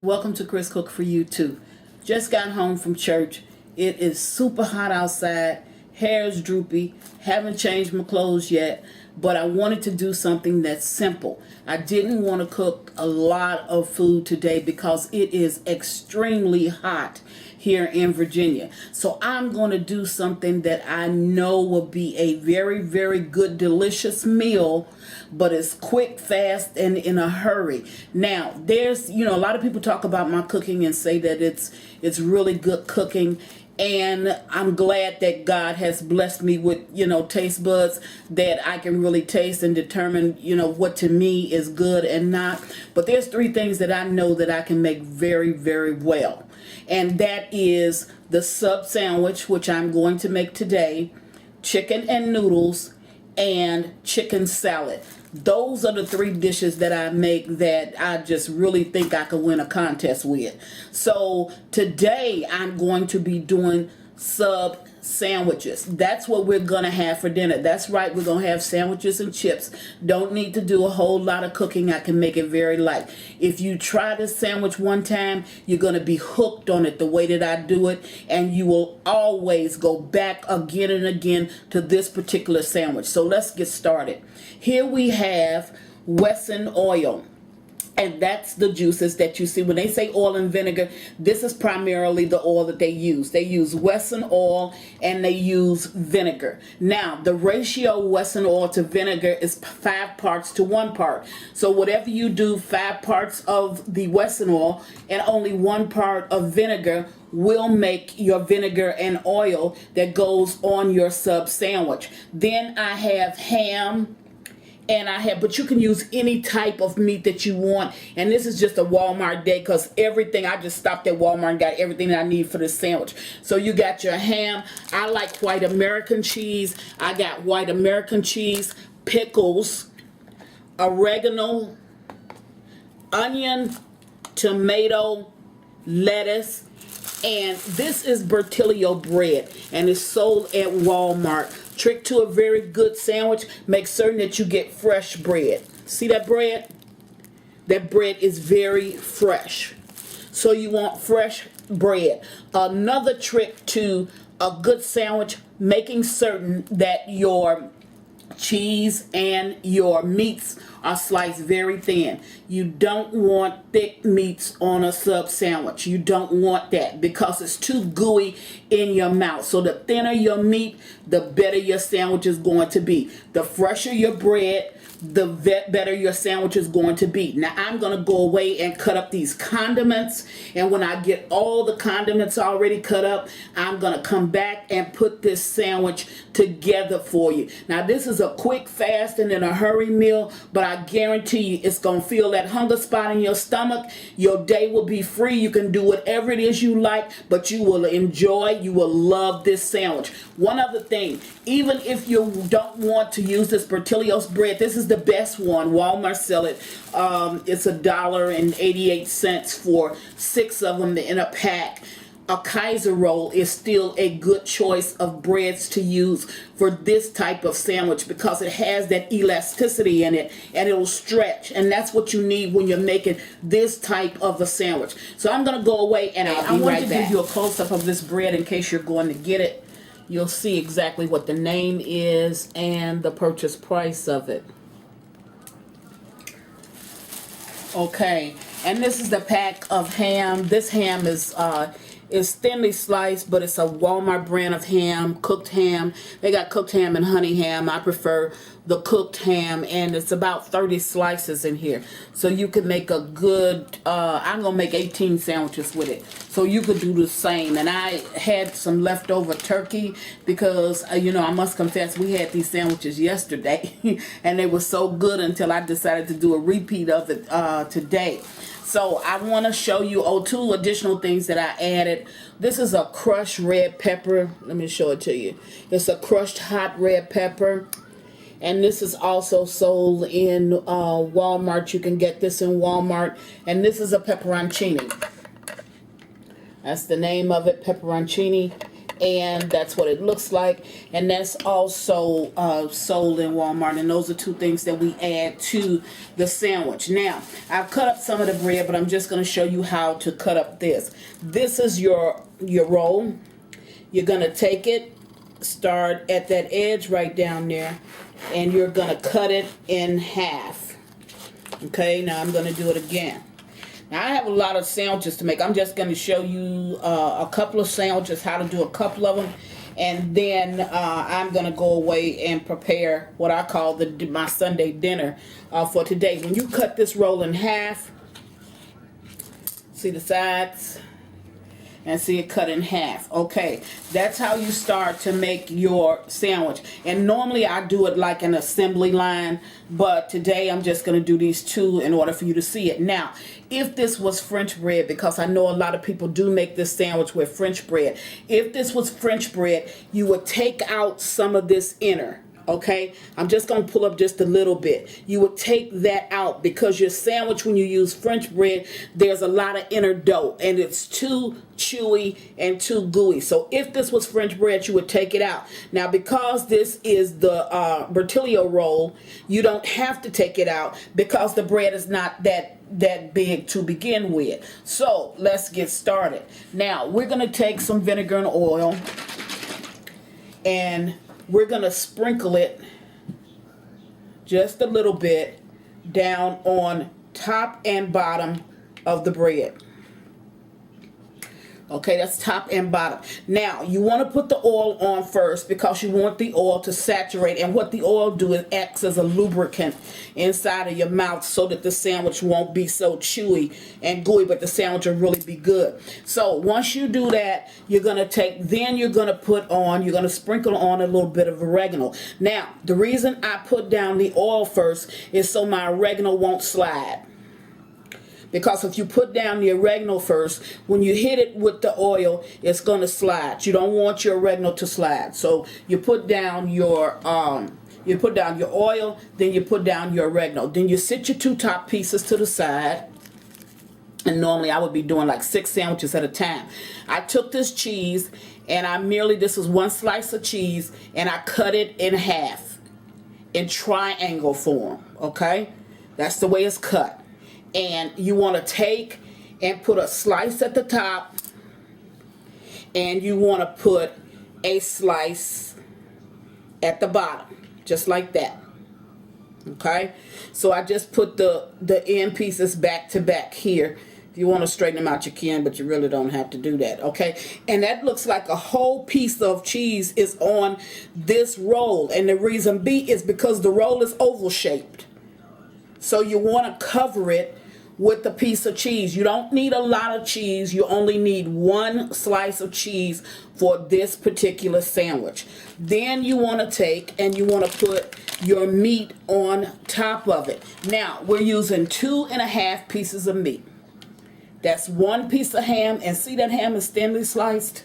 Welcome to Chris Cook for You Too. Just got home from church. It is super hot outside. Hair's droopy. Haven't changed my clothes yet, but I wanted to do something that's simple. I didn't want to cook a lot of food today because it is extremely hot here in Virginia. So I'm going to do something that I know will be a very, very good, delicious meal, but it's quick, fast, and in a hurry. Now, there's, a lot of people talk about my cooking and say that it's really good cooking. And I'm glad that God has blessed me with, taste buds that I can really taste and determine, what to me is good and not. But there's three things that I know that I can make very, very well. And that is the sub sandwich, which I'm going to make today, chicken and noodles, and chicken salad. Those are the three dishes that I make that I just really think I could win a contest with. So today I'm going to be doing sub sandwiches. That's what we're gonna have for dinner. That's right, we're gonna have sandwiches and chips. Don't need to do a whole lot of cooking. I can make it very light. If you try this sandwich one time, you're gonna be hooked on it the way that I do it, and you will always go back again and again to this particular sandwich. So let's get started. Here we have Wesson oil. And that's the juices that you see. When they say oil and vinegar, this is primarily the oil that they use. They use Wesson oil and they use vinegar. Now, the ratio Wesson oil to vinegar is 5 parts to 1 part. So whatever you do, 5 parts of the Wesson oil and only 1 part of vinegar will make your vinegar and oil that goes on your sub sandwich. Then I have ham. But you can use any type of meat that you want. And this is just a Walmart day because everything, I just stopped at Walmart and got everything that I need for this sandwich. So you got your ham. I like white American cheese. I got white American cheese, pickles, oregano, onion, tomato, lettuce. And this is Bertilio bread, and it's sold at Walmart. Trick to a very good sandwich, make certain that you get fresh bread. See that bread? That bread is very fresh. So you want fresh bread. Another trick to a good sandwich, making certain that your cheese and your meats are sliced very thin. You don't want thick meats on a sub sandwich. You don't want that because it's too gooey in your mouth. So the thinner your meat, the better your sandwich is going to be. The fresher your bread, the better your sandwich is going to be. Now I'm going to go away and cut up these condiments, and when I get all the condiments already cut up, I'm going to come back and put this sandwich together for you. Now this is a quick, fast, and in a hurry meal, but I guarantee you it's going to feel that hunger spot in your stomach. Your day will be free. You can do whatever it is you like, but you will enjoy, you will love this sandwich. One other thing, even if you don't want to use this Bertilio's bread, this is the best one. Walmart sell it. It's $1.88 for 6 of them in a pack. A Kaiser roll is still a good choice of breads to use for this type of sandwich because it has that elasticity in it and it'll stretch, and that's what you need when you're making this type of a sandwich. So I'm going to go away and I'll be right back. I want to give you a close-up of this bread in case you're going to get it. You'll see exactly what the name is and the purchase price of it. Okay, and this is the pack of ham. This ham is thinly sliced, but it's a Walmart brand of ham, cooked ham. They got cooked ham and honey ham. I prefer the cooked ham, and it's about 30 slices in here. So you can make a good, I'm going to make 18 sandwiches with it. So you could do the same. And I had some leftover turkey because, I must confess, we had these sandwiches yesterday, and they were so good until I decided to do a repeat of it today. So I want to show you 2 additional things that I added. This is a crushed red pepper. Let me show it to you. It's a crushed hot red pepper. And this is also sold in Walmart. You can get this in Walmart. And this is a pepperoncini. That's the name of it, pepperoncini. and that's what it looks like. And that's also sold in Walmart, and those are two things that we add to the sandwich. Now, I've cut up some of the bread, but I'm just going to show you how to cut up this. This is your roll. You're going to take it, start at that edge right down there, and you're going to cut it in half. Okay, now I'm going to do it again. Now, I have a lot of sandwiches to make. I'm just going to show you a couple of sandwiches, how to do a couple of them. And then I'm going to go away and prepare what I call my Sunday dinner for today. When you cut this roll in half, see the sides? And see it cut in half. Okay, that's how you start to make your sandwich. And normally I do it like an assembly line, but today I'm just going to do these two in order for you to see it. Now, if this was French bread, because I know a lot of people do make this sandwich with French bread. If this was French bread, you would take out some of this inner. Okay, I'm just going to pull up just a little bit. You would take that out because your sandwich, when you use French bread, there's a lot of inner dough and it's too chewy and too gooey. So if this was French bread, you would take it out. Now, because this is the Bertillio roll, you don't have to take it out because the bread is not that big to begin with. So let's get started. Now, we're going to take some vinegar and oil, and we're going to sprinkle it just a little bit down on top and bottom of the bread. Okay, that's top and bottom. Now, you want to put the oil on first because you want the oil to saturate. And what the oil do is acts as a lubricant inside of your mouth so that the sandwich won't be so chewy and gooey, but the sandwich will really be good. So once you do that, you're going to you're going to sprinkle on a little bit of oregano. Now, the reason I put down the oil first is so my oregano won't slide. Because if you put down the oregano first, when you hit it with the oil, it's going to slide. You don't want your oregano to slide. So you put down your oil, then you put down your oregano. Then you sit your two top pieces to the side. And normally I would be doing like 6 sandwiches at a time. I took this cheese and this is one slice of cheese, and I cut it in half in triangle form. Okay? That's the way it's cut. And you want to take and put a slice at the top, and you want to put a slice at the bottom, just like that. Okay, so I just put the end pieces back to back here. If you want to straighten them out, you can, but you really don't have to do that. Okay, and that looks like a whole piece of cheese is on this roll, and the reason is because the roll is oval shaped. So you want to cover it with a piece of cheese. You don't need a lot of cheese. You only need one slice of cheese for this particular sandwich. Then you want to take and you want to put your meat on top of it. Now, we're using 2.5 pieces of meat. That's 1 piece of ham, and see that ham is thinly sliced?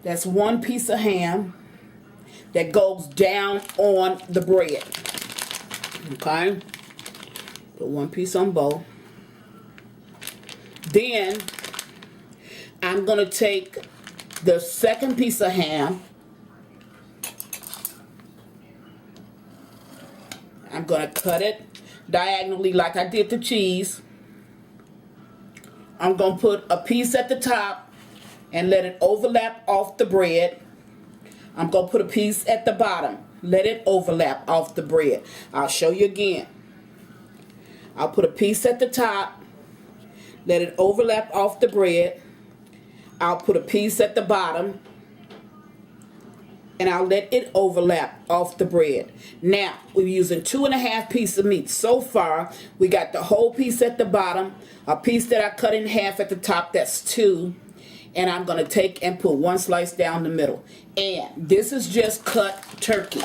That's 1 piece of ham that goes down on the bread. Okay? Put 1 piece on both. Then I'm going to take the second piece of ham. I'm going to cut it diagonally like I did the cheese. I'm going to put a piece at the top and let it overlap off the bread. I'm going to put a piece at the bottom. Let it overlap off the bread. I'll show you again. I'll put a piece at the top, let it overlap off the bread. I'll put a piece at the bottom, and I'll let it overlap off the bread. Now, we're using 2.5 pieces of meat. So far, we got the whole piece at the bottom, a piece that I cut in half at the top, that's 2, and I'm going to take and put 1 slice down the middle. And this is just cut turkey.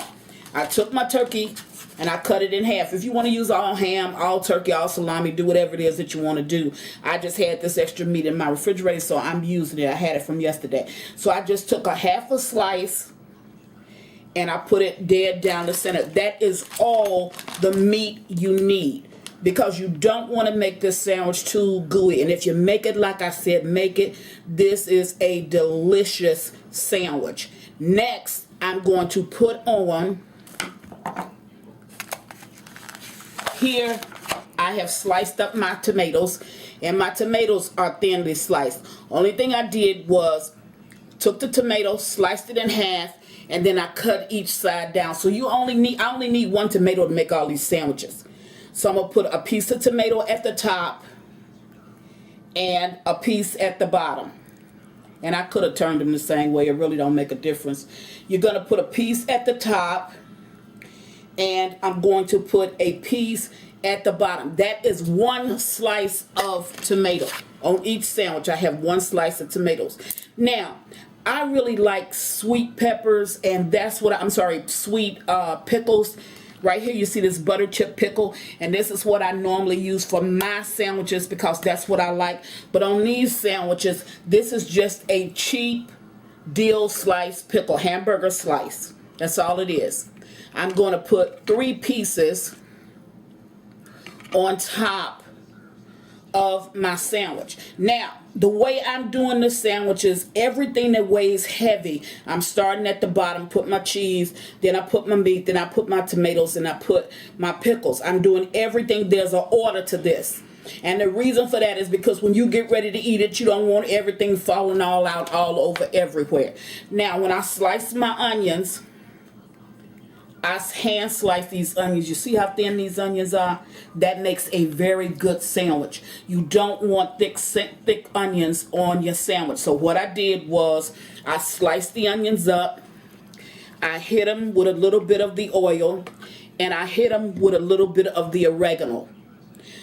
I took my turkey and I cut it in half. If you want to use all ham, all turkey, all salami, do whatever it is that you want to do. I just had this extra meat in my refrigerator, so I'm using it. I had it from yesterday. So I just took a half a slice and I put it dead down the center. That is all the meat you need. because you don't want to make this sandwich too gooey. And if you make it like I said, make it, this is a delicious sandwich. Next, I'm going to put on, here I have sliced up my tomatoes, and my tomatoes are thinly sliced. Only thing I did was took the tomato, sliced it in half, and then I cut each side down. So I only need one tomato to make all these sandwiches. So I'm gonna put a piece of tomato at the top and a piece at the bottom. And I could have turned them the same way. It really don't make a difference. You're gonna put a piece at the top, and I'm going to put a piece at the bottom. That is one slice of tomato on each sandwich. I have one slice of tomatoes. Now, I really like sweet peppers, and that's what sweet pickles. Right here you see this butter chip pickle, and this is what I normally use for my sandwiches because that's what I like. But on these sandwiches, this is just a cheap dill slice pickle, hamburger slice. That's all it is. I'm going to put 3 pieces on top of my sandwich. Now, the way I'm doing the sandwich is everything that weighs heavy, I'm starting at the bottom, put my cheese, then I put my meat, then I put my tomatoes, and I put my pickles. I'm doing everything. There's an order to this. And the reason for that is because when you get ready to eat it, you don't want everything falling all out all over everywhere. Now, when I slice my onions, I hand slice these onions. You see how thin these onions are? That makes a very good sandwich. You don't want thick onions on your sandwich. So what I did was I sliced the onions up. I hit them with a little bit of the oil, and I hit them with a little bit of the oregano.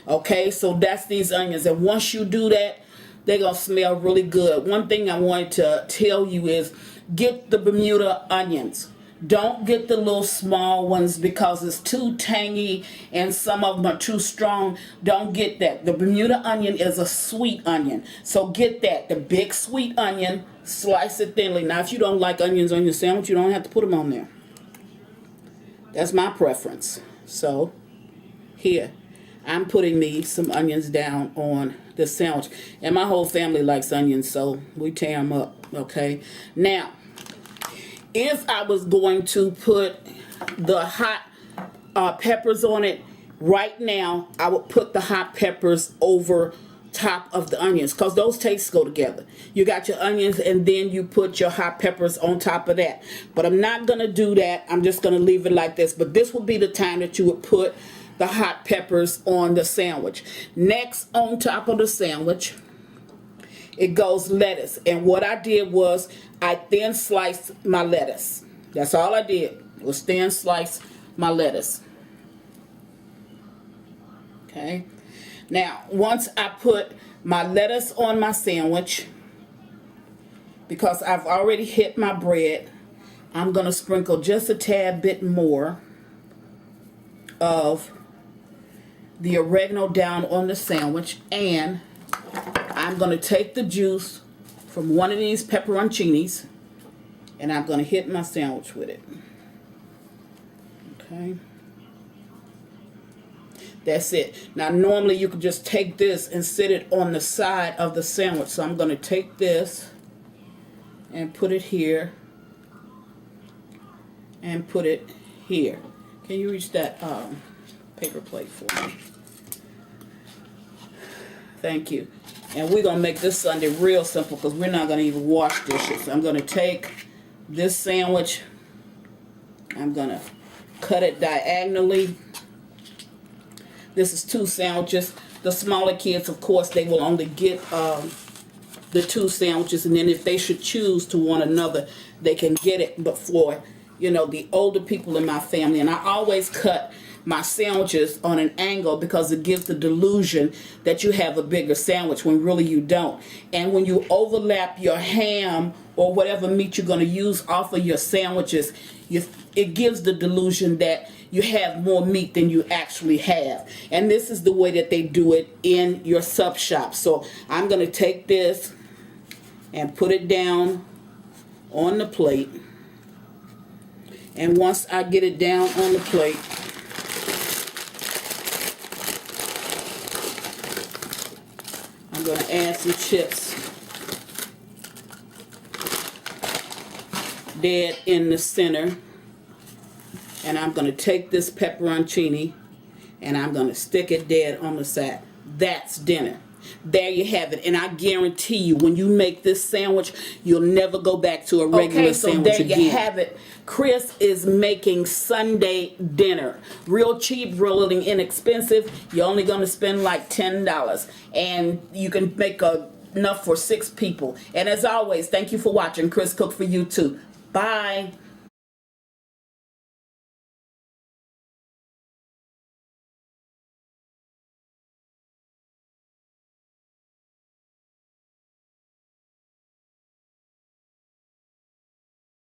Okay, so that's these onions. And once you do that, they're going to smell really good. One thing I wanted to tell you is get the Bermuda onions. Don't get the little small ones because it's too tangy and some of them are too strong. Don't get that. The Bermuda onion is a sweet onion. So get that. The big sweet onion, slice it thinly. Now, if you don't like onions on your sandwich, you don't have to put them on there. That's my preference. So, here, I'm putting me some onions down on the sandwich. And my whole family likes onions, so we tear them up, okay? Now, if I was going to put the hot peppers on it right now, I would put the hot peppers over top of the onions because those tastes go together. You got your onions and then you put your hot peppers on top of that. But I'm not going to do that. I'm just going to leave it like this. But this would be the time that you would put the hot peppers on the sandwich. Next, on top of the sandwich, it goes lettuce. And what I did was I thin sliced my lettuce. That's all I did was thin slice my lettuce. Okay. Now, once I put my lettuce on my sandwich, because I've already hit my bread, I'm going to sprinkle just a tad bit more of the oregano down on the sandwich, and I'm going to take the juice from one of these pepperoncinis and I'm going to hit my sandwich with it. Okay. That's it. Now, normally you could just take this and sit it on the side of the sandwich. So I'm going to take this and put it here and put it here. Can you reach that paper plate for me? Thank you. And we're going to make this Sunday real simple because we're not going to even wash dishes. I'm going to take this sandwich. I'm going to cut it diagonally. This is 2 sandwiches. The smaller kids, of course, they will only get the 2 sandwiches. And then if they should choose to want another, they can get it. But for, you know, the older people in my family, and I always cut my sandwiches on an angle because it gives the delusion that you have a bigger sandwich when really you don't. And when you overlap your ham or whatever meat you're going to use off of your sandwiches, it gives the delusion that you have more meat than you actually have. And this is the way that they do it in your sub shop. So I'm going to take this and put it down on the plate. And once I get it down on the plate, going to add some chips dead in the center. And I'm going to take this pepperoncini and I'm going to stick it dead on the side. That's dinner. There you have it. And I guarantee you, when you make this sandwich, you'll never go back to a regular sandwich again. There you have it. Chris is making Sunday dinner. Real cheap, real inexpensive. You're only going to spend like $10. And you can make enough for 6 people. And as always, thank you for watching. Chris Cook for you too. Bye.